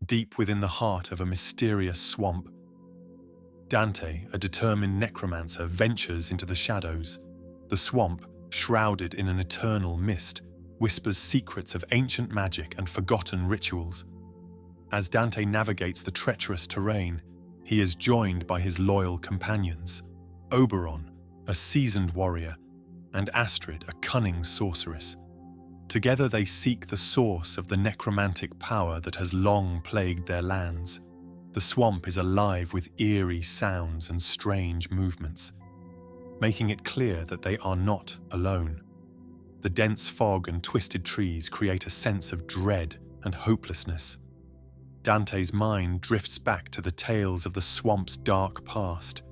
deep within the heart of a mysterious swamp. Dante, a determined necromancer, ventures into the shadows. The swamp, shrouded in an eternal mist, whispers secrets of ancient magic and forgotten rituals. As Dante navigates the treacherous terrain, he is joined by his loyal companions, Oberon, a seasoned warrior, and Astrid, a cunning sorceress. Together they seek the source of the necromantic power that has long plagued their lands. The swamp is alive with eerie sounds and strange movements, making it clear that they are not alone. The dense fog and twisted trees create a sense of dread and hopelessness. Dante's mind drifts back to the tales of the swamp's dark past,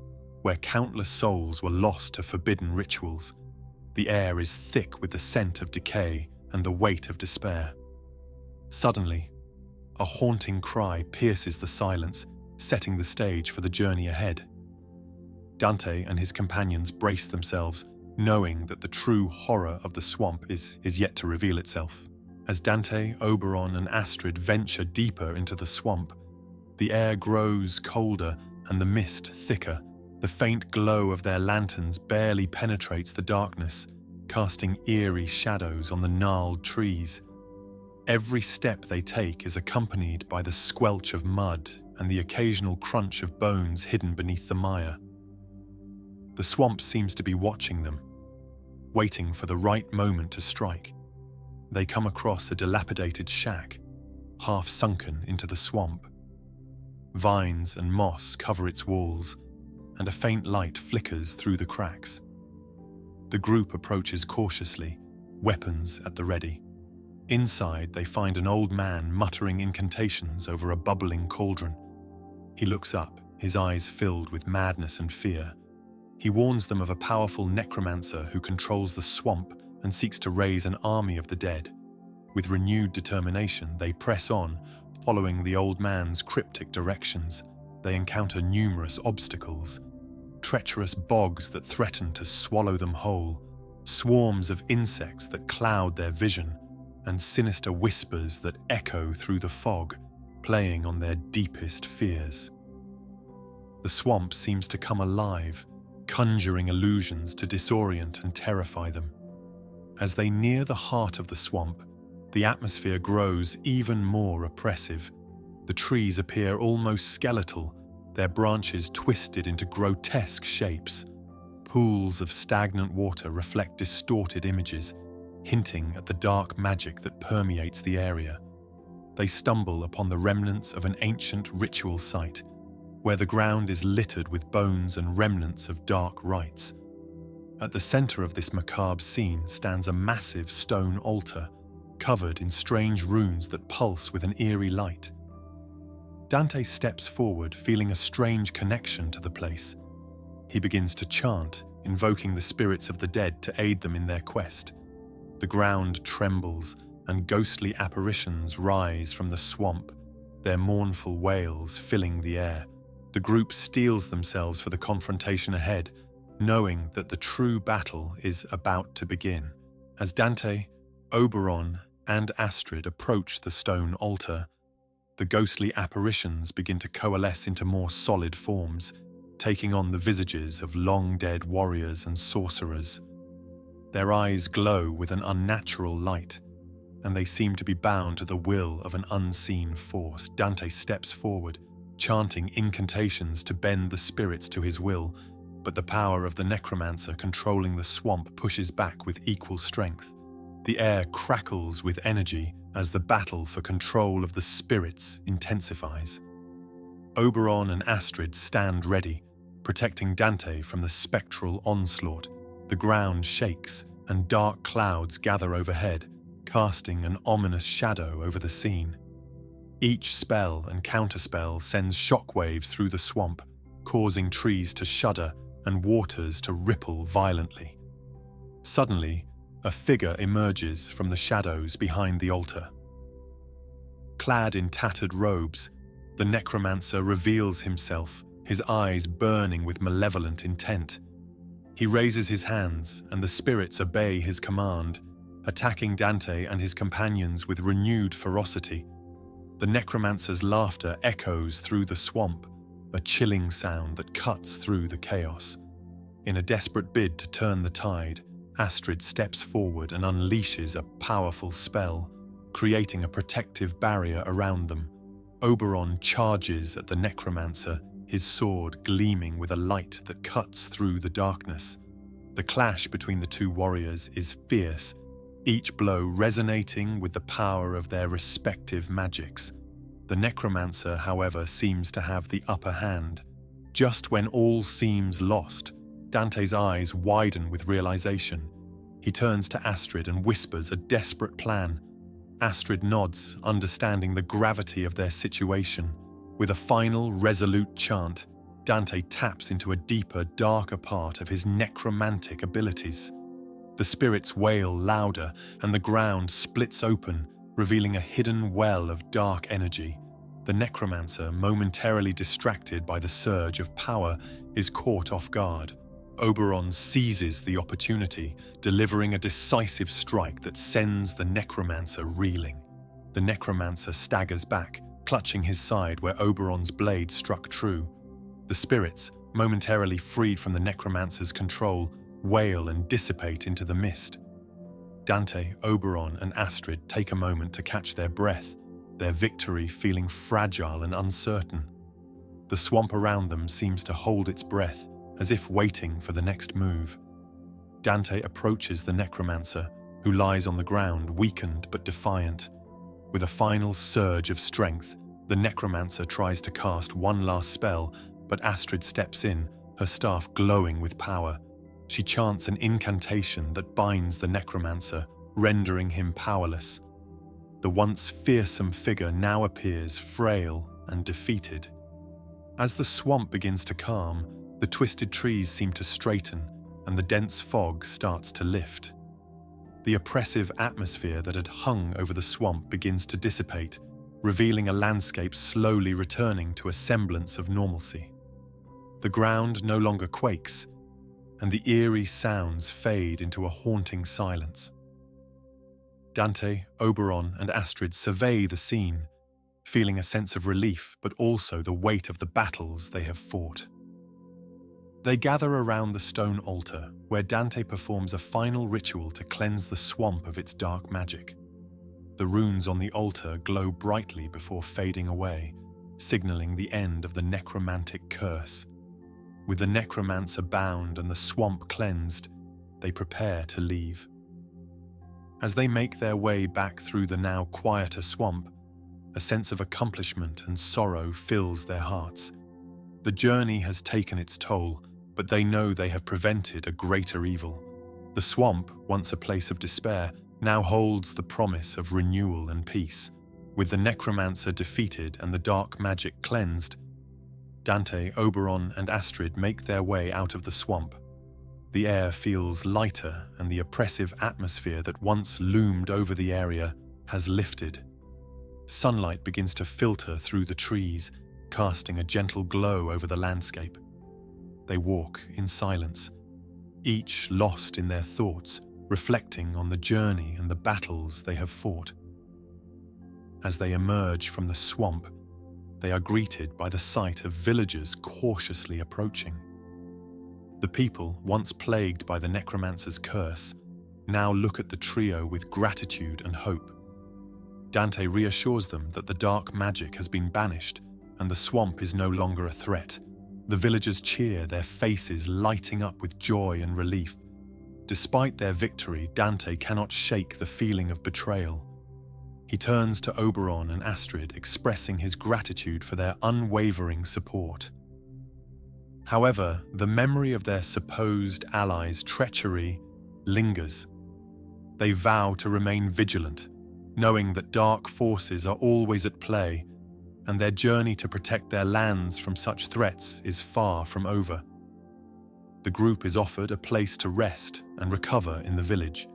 where countless souls were lost to forbidden rituals. The air is thick with the scent of decay and the weight of despair. Suddenly, a haunting cry pierces the silence, setting the stage for the journey ahead. Dante and his companions brace themselves, knowing that the true horror of the swamp is yet to reveal itself. As Dante, Oberon, and Astrid venture deeper into the swamp, the air grows colder and the mist thicker. The faint glow of their lanterns barely penetrates the darkness, casting eerie shadows on the gnarled trees. Every step they take is accompanied by the squelch of mud and the occasional crunch of bones hidden beneath the mire. The swamp seems to be watching them, waiting for the right moment to strike. They come across a dilapidated shack, half sunken into the swamp. Vines and moss cover its walls, and a faint light flickers through the cracks. The group approaches cautiously, weapons at the ready. Inside, they find an old man muttering incantations over a bubbling cauldron. He looks up, his eyes filled with madness and fear. He warns them of a powerful necromancer who controls the swamp and seeks to raise an army of the dead. With renewed determination, they press on, following the old man's cryptic directions. They encounter numerous obstacles: treacherous bogs that threaten to swallow them whole, swarms of insects that cloud their vision, and sinister whispers that echo through the fog, playing on their deepest fears. The swamp seems to come alive, conjuring illusions to disorient and terrify them. As they near the heart of the swamp, the atmosphere grows even more oppressive. The trees appear almost skeletal, their branches twisted into grotesque shapes. Pools of stagnant water reflect distorted images, hinting at the dark magic that permeates the area. They stumble upon the remnants of an ancient ritual site, where the ground is littered with bones and remnants of dark rites. At the center of this macabre scene stands a massive stone altar, covered in strange runes that pulse with an eerie light. Dante steps forward, feeling a strange connection to the place. He begins to chant, invoking the spirits of the dead to aid them in their quest. The ground trembles, and ghostly apparitions rise from the swamp, their mournful wails filling the air. The group steels themselves for the confrontation ahead, knowing that the true battle is about to begin. As Dante, Oberon, and Astrid approach the stone altar, the ghostly apparitions begin to coalesce into more solid forms, taking on the visages of long-dead warriors and sorcerers. Their eyes glow with an unnatural light, and they seem to be bound to the will of an unseen force. Dante steps forward, chanting incantations to bend the spirits to his will, but the power of the necromancer controlling the swamp pushes back with equal strength. The air crackles with energy as the battle for control of the spirits intensifies. Oberon and Astrid stand ready, protecting Dante from the spectral onslaught. The ground shakes, and dark clouds gather overhead, casting an ominous shadow over the scene. Each spell and counterspell sends shockwaves through the swamp, causing trees to shudder and waters to ripple violently. Suddenly, a figure emerges from the shadows behind the altar. Clad in tattered robes, the necromancer reveals himself, his eyes burning with malevolent intent. He raises his hands, and the spirits obey his command, attacking Dante and his companions with renewed ferocity. The necromancer's laughter echoes through the swamp, a chilling sound that cuts through the chaos. In a desperate bid to turn the tide, Astrid steps forward and unleashes a powerful spell, creating a protective barrier around them. Oberon charges at the necromancer, his sword gleaming with a light that cuts through the darkness. The clash between the two warriors is fierce, each blow resonating with the power of their respective magics. The necromancer, however, seems to have the upper hand. Just when all seems lost, Dante's eyes widen with realization. He turns to Astrid and whispers a desperate plan. Astrid nods, understanding the gravity of their situation. With a final, resolute chant, Dante taps into a deeper, darker part of his necromantic abilities. The spirits wail louder, and the ground splits open, revealing a hidden well of dark energy. The necromancer, momentarily distracted by the surge of power, is caught off guard. Oberon seizes the opportunity, delivering a decisive strike that sends the necromancer reeling. The necromancer staggers back, clutching his side where Oberon's blade struck true. The spirits, momentarily freed from the necromancer's control, wail and dissipate into the mist. Dante, Oberon, and Astrid take a moment to catch their breath, their victory feeling fragile and uncertain. The swamp around them seems to hold its breath, as if waiting for the next move. Dante approaches the necromancer, who lies on the ground, weakened but defiant. With a final surge of strength, the necromancer tries to cast one last spell, but Astrid steps in, her staff glowing with power. She chants an incantation that binds the necromancer, rendering him powerless. The once fearsome figure now appears frail and defeated. As the swamp begins to calm, the twisted trees seem to straighten, and the dense fog starts to lift. The oppressive atmosphere that had hung over the swamp begins to dissipate, revealing a landscape slowly returning to a semblance of normalcy. The ground no longer quakes, and the eerie sounds fade into a haunting silence. Dante, Oberon, and Astrid survey the scene, feeling a sense of relief but also the weight of the battles they have fought. They gather around the stone altar, where Dante performs a final ritual to cleanse the swamp of its dark magic. The runes on the altar glow brightly before fading away, signaling the end of the necromantic curse. With the necromancer bound and the swamp cleansed, they prepare to leave. As they make their way back through the now quieter swamp, a sense of accomplishment and sorrow fills their hearts. The journey has taken its toll, but they know they have prevented a greater evil. The swamp, once a place of despair, now holds the promise of renewal and peace. With the necromancer defeated and the dark magic cleansed, Dante, Oberon, and Astrid make their way out of the swamp. The air feels lighter, and the oppressive atmosphere that once loomed over the area has lifted. Sunlight begins to filter through the trees, casting a gentle glow over the landscape. They walk in silence, each lost in their thoughts, reflecting on the journey and the battles they have fought. As they emerge from the swamp, they are greeted by the sight of villagers cautiously approaching. The people, once plagued by the necromancer's curse, now look at the trio with gratitude and hope. Dante reassures them that the dark magic has been banished and the swamp is no longer a threat. The villagers cheer, their faces lighting up with joy and relief. Despite their victory, Dante cannot shake the feeling of betrayal. He turns to Oberon and Astrid, expressing his gratitude for their unwavering support. However, the memory of their supposed allies' treachery lingers. They vow to remain vigilant, knowing that dark forces are always at play, and their journey to protect their lands from such threats is far from over. The group is offered a place to rest and recover in the village.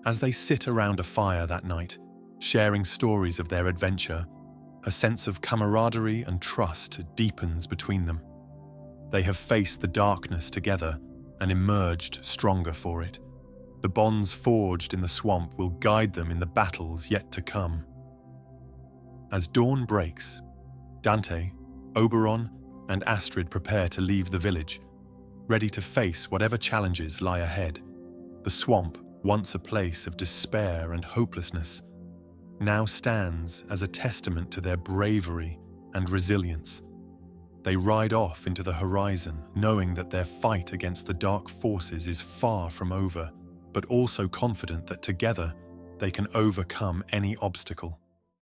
As they sit around a fire that night, sharing stories of their adventure, a sense of camaraderie and trust deepens between them. They have faced the darkness together and emerged stronger for it. The bonds forged in the swamp will guide them in the battles yet to come. As dawn breaks, Dante, Oberon, and Astrid prepare to leave the village, ready to face whatever challenges lie ahead. The swamp, once a place of despair and hopelessness, now stands as a testament to their bravery and resilience. They ride off into the horizon, knowing that their fight against the dark forces is far from over, but also confident that together they can overcome any obstacle.